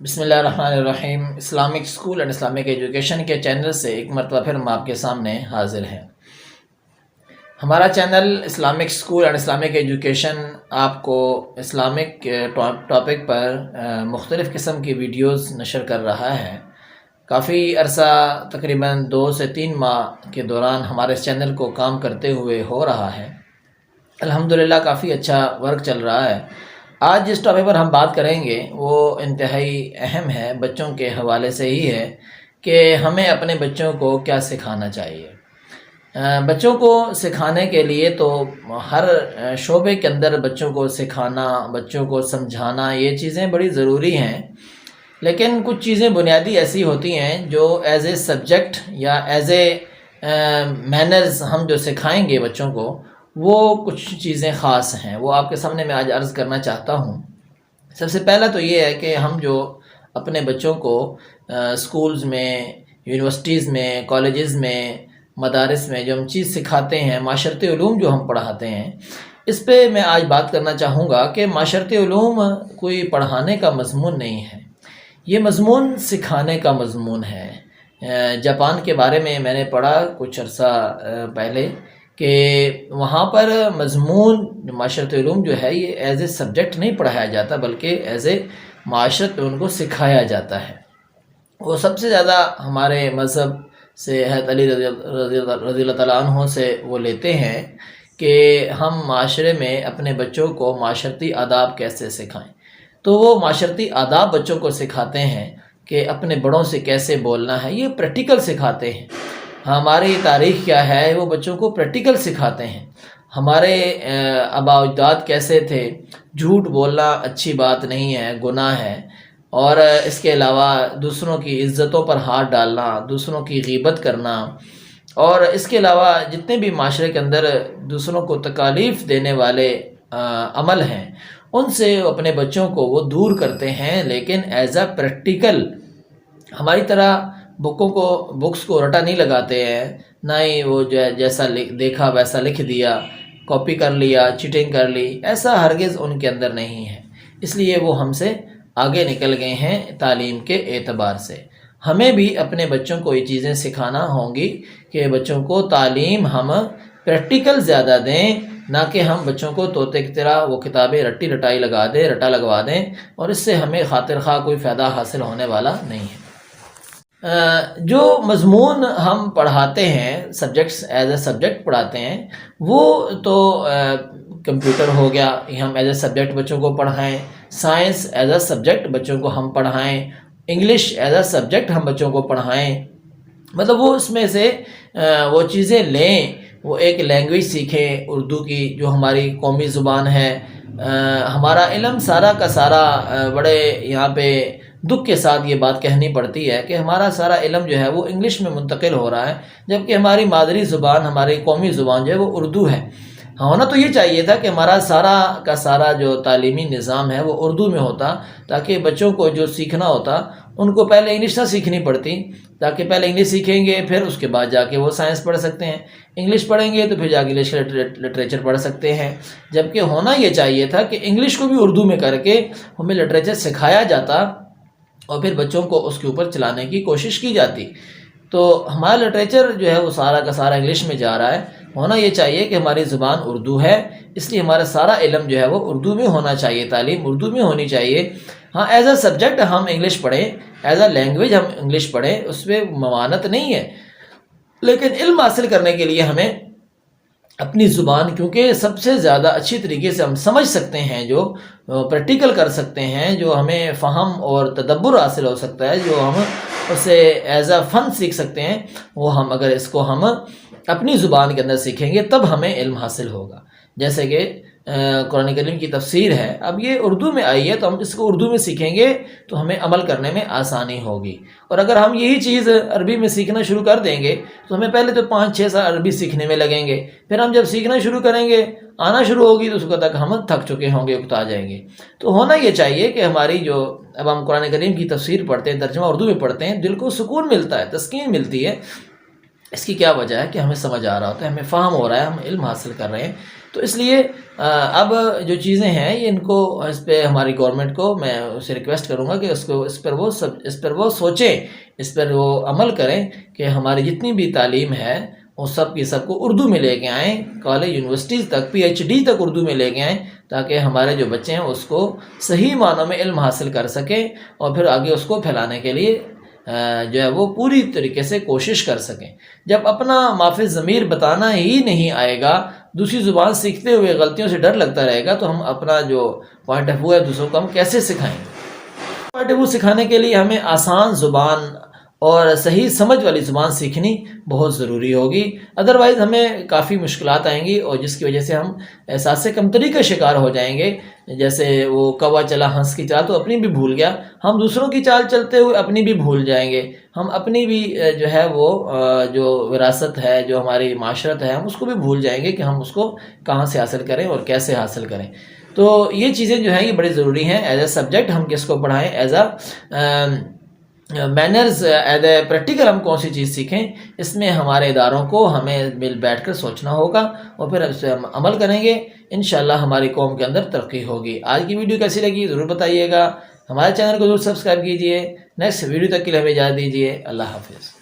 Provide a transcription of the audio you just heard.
بسم اللہ الرحمن الرحیم۔ Islamic school and Islamic education کے چینل سے ایک مرتبہ پھر ہم آپ کے سامنے حاضر ہیں۔ ہمارا channel Islamic school and Islamic education آپ کو اسلامک ٹاپک پر مختلف قسم کی ویڈیوز نشر کر رہا ہے۔ کافی عرصہ تقریباً 2 سے 3 ماہ کے دوران ہمارے اس چینل کو کام کرتے ہوئے ہو رہا ہے۔ الحمدللہ کافی اچھا ورک چل رہا ہے۔ آج جس ٹاپک پر ہم بات کریں گے وہ انتہائی اہم ہے، بچوں کے حوالے سے ہی ہے کہ ہمیں اپنے بچوں کو کیا سکھانا چاہیے۔ بچوں کو سکھانے کے لیے تو ہر شعبے کے اندر بچوں کو سکھانا، بچوں کو سمجھانا، یہ چیزیں بڑی ضروری ہیں، لیکن کچھ چیزیں بنیادی ایسی ہوتی ہیں جو ایز اے سبجیکٹ یا ایز اے مینرز ہم جو سکھائیں گے بچوں کو، وہ کچھ چیزیں خاص ہیں، وہ آپ کے سامنے میں آج عرض کرنا چاہتا ہوں۔ سب سے پہلا تو یہ ہے کہ ہم جو اپنے بچوں کو اسکولز میں، یونیورسٹیز میں، کالجز میں، مدارس میں جو ہم چیز سکھاتے ہیں، معاشرتی علوم جو ہم پڑھاتے ہیں، اس پہ میں آج بات کرنا چاہوں گا کہ معاشرتی علوم کوئی پڑھانے کا مضمون نہیں ہے، یہ مضمون سکھانے کا مضمون ہے۔ جاپان کے بارے میں نے پڑھا کچھ عرصہ پہلے کہ وہاں پر مضمون معاشرت علوم جو ہے یہ ایز اے سبجیکٹ نہیں پڑھایا جاتا، بلکہ ایز اے معاشرت میں ان کو سکھایا جاتا ہے۔ وہ سب سے زیادہ ہمارے مذہب سے حضرت علی رضی اللہ تعالیٰ عنہ سے وہ لیتے ہیں کہ ہم معاشرے میں اپنے بچوں کو معاشرتی آداب کیسے سکھائیں، تو وہ معاشرتی آداب بچوں کو سکھاتے ہیں کہ اپنے بڑوں سے کیسے بولنا ہے، یہ پریکٹیکل سکھاتے ہیں۔ ہماری تاریخ کیا ہے وہ بچوں کو پریکٹیکل سکھاتے ہیں۔ ہمارے آباء و اجداد کیسے تھے، جھوٹ بولنا اچھی بات نہیں ہے، گناہ ہے، اور اس کے علاوہ دوسروں کی عزتوں پر ہاتھ ڈالنا، دوسروں کی غیبت کرنا، اور اس کے علاوہ جتنے بھی معاشرے کے اندر دوسروں کو تکالیف دینے والے عمل ہیں ان سے اپنے بچوں کو وہ دور کرتے ہیں، لیکن ایز اے پریکٹیکل۔ ہماری طرح بکس کو رٹا نہیں لگاتے ہیں، نہ ہی وہ جو ہے جیسا دیکھا ویسا لکھ دیا، کاپی کر لیا، چیٹنگ کر لی، ایسا ہرگز ان کے اندر نہیں ہے۔ اس لیے وہ ہم سے آگے نکل گئے ہیں تعلیم کے اعتبار سے۔ ہمیں بھی اپنے بچوں کو یہ چیزیں سکھانا ہوں گی کہ بچوں کو تعلیم ہم پریکٹیکل زیادہ دیں، نہ کہ ہم بچوں کو طوطے کی طرح وہ کتابیں رٹا لگوا دیں، اور اس سے ہمیں خاطر خواہ کوئی فائدہ حاصل ہونے والا نہیں ہے۔ جو مضمون ہم پڑھاتے ہیں، سبجیکٹس ایز اے سبجیکٹ پڑھاتے ہیں، وہ تو کمپیوٹر ہو گیا، ہم ایز اے سبجیکٹ بچوں کو پڑھائیں، سائنس ایز اے سبجیکٹ بچوں کو ہم پڑھائیں، انگلش ایز اے سبجیکٹ ہم بچوں کو پڑھائیں، مطلب وہ اس میں سے وہ چیزیں لیں، وہ ایک لینگویج سیکھیں اردو کی جو ہماری قومی زبان ہے۔ ہمارا علم سارا کا سارا بڑے یہاں پہ دکھ کے ساتھ یہ بات کہنی پڑتی ہے کہ ہمارا سارا علم جو ہے وہ انگلش میں منتقل ہو رہا ہے، جبکہ ہماری مادری زبان، ہماری قومی زبان جو ہے وہ اردو ہے۔ ہونا تو یہ چاہیے تھا کہ ہمارا سارا کا سارا جو تعلیمی نظام ہے وہ اردو میں ہوتا، تاکہ بچوں کو جو سیکھنا ہوتا ان کو پہلے انگلش نہ سیکھنی پڑتی، تاکہ پہلے انگلش سیکھیں گے پھر اس کے بعد جا کے وہ سائنس پڑھ سکتے ہیں، انگلش پڑھیں گے تو پھر جا کے انگلش لٹریچر پڑھ سکتے ہیں۔ جبکہ ہونا یہ چاہیے تھا کہ انگلش کو بھی اردو میں کر کے ہمیں لٹریچر سکھایا جاتا اور پھر بچوں کو اس کے اوپر چلانے کی کوشش کی جاتی۔ تو ہمارا لٹریچر جو ہے وہ سارا کا سارا انگلش میں جا رہا ہے۔ ہونا یہ چاہیے کہ ہماری زبان اردو ہے، اس لیے ہمارا سارا علم جو ہے وہ اردو میں ہونا چاہیے، تعلیم اردو میں ہونی چاہیے۔ ہاں ایز اے سبجیکٹ ہم انگلش پڑھیں، ایز اے لینگویج ہم انگلش پڑھیں، اس میں ممانعت نہیں ہے، لیکن علم حاصل کرنے کے لیے ہمیں اپنی زبان، کیونکہ سب سے زیادہ اچھی طریقے سے ہم سمجھ سکتے ہیں، جو پریکٹیکل کر سکتے ہیں، جو ہمیں فہم اور تدبر حاصل ہو سکتا ہے، جو ہم اسے ایز اے فن سیکھ سکتے ہیں، وہ ہم اگر اس کو ہم اپنی زبان کے اندر سیکھیں گے تب ہمیں علم حاصل ہوگا۔ جیسے کہ قرآن کریم کی تفسیر ہے، اب یہ اردو میں آئی ہے تو ہم اس کو اردو میں سیکھیں گے تو ہمیں عمل کرنے میں آسانی ہوگی، اور اگر ہم یہی چیز عربی میں سیکھنا شروع کر دیں گے تو ہمیں پہلے تو 5-6 سال عربی سیکھنے میں لگیں گے، پھر ہم جب سیکھنا شروع کریں گے، آنا شروع ہوگی تو اس وقت تک ہم تھک چکے ہوں گے، اکتا جائیں گے۔ تو ہونا یہ چاہیے کہ ہماری جو اب ہم قرآن کریم کی تفسیر پڑھتے ہیں، ترجمہ اردو میں پڑھتے ہیں، دل کو سکون ملتا ہے، تسکین ملتی ہے۔ اس کی کیا وجہ ہے کہ ہمیں سمجھ آ رہا ہوتا ہے، ہمیں فہم ہو رہا ہے، ہم علم حاصل کر رہے ہیں۔ تو اس لیے اب جو چیزیں ہیں یہ ان کو اس پہ ہماری گورنمنٹ کو میں اسے ریکویسٹ کروں گا کہ اس پر وہ سوچیں، اس پر وہ عمل کریں کہ ہماری جتنی بھی تعلیم ہے وہ سب کی سب کو اردو میں لے کے آئیں، کالج یونیورسٹیز تک PhD تک اردو میں لے کے آئیں، تاکہ ہمارے جو بچے ہیں اس کو صحیح معنوں میں علم حاصل کر سکیں اور پھر آگے اس کو پھیلانے کے لیے جو ہے وہ پوری طریقے سے کوشش کر سکیں۔ جب اپنا مافِ ضمیر بتانا ہی نہیں آئے گا، دوسری زبان سیکھتے ہوئے غلطیوں سے ڈر لگتا رہے گا، تو ہم اپنا جو پوائنٹ آف ویو ہے دوسروں کو ہم کیسے سکھائیں گے؟ پوائنٹ آف ویو سکھانے کے لیے ہمیں آسان زبان اور صحیح سمجھ والی زبان سیکھنی بہت ضروری ہوگی، ادروائز ہمیں کافی مشکلات آئیں گی، اور جس کی وجہ سے ہم احساس کمتری کا شکار ہو جائیں گے۔ جیسے وہ کوا چلا ہنس کی چال تو اپنی بھی بھول گیا، ہم دوسروں کی چال چلتے ہوئے اپنی بھی بھول جائیں گے، ہم اپنی بھی جو ہے وہ جو وراثت ہے، جو ہماری معاشرت ہے، ہم اس کو بھی بھول جائیں گے کہ ہم اس کو کہاں سے حاصل کریں اور کیسے حاصل کریں۔ تو یہ چیزیں جو ہیں یہ بڑی ضروری ہیں۔ ایز اے سبجیکٹ ہم کس کو پڑھائیں، as a manners, as a practical ہم کون سی چیز سیکھیں، اس میں ہمارے اداروں کو ہمیں مل بیٹھ کر سوچنا ہوگا، اور پھر اس پہ ہم عمل کریں گے، انشاءاللہ ہماری قوم کے اندر ترقی ہوگی۔ آج کی ویڈیو کیسی لگی ضرور بتائیے گا، ہمارے چینل کو ضرور سبسکرائب کیجیے۔ نیکسٹ ویڈیو تک کے لیے ہمیں اجازت دیجیے، اللہ حافظ۔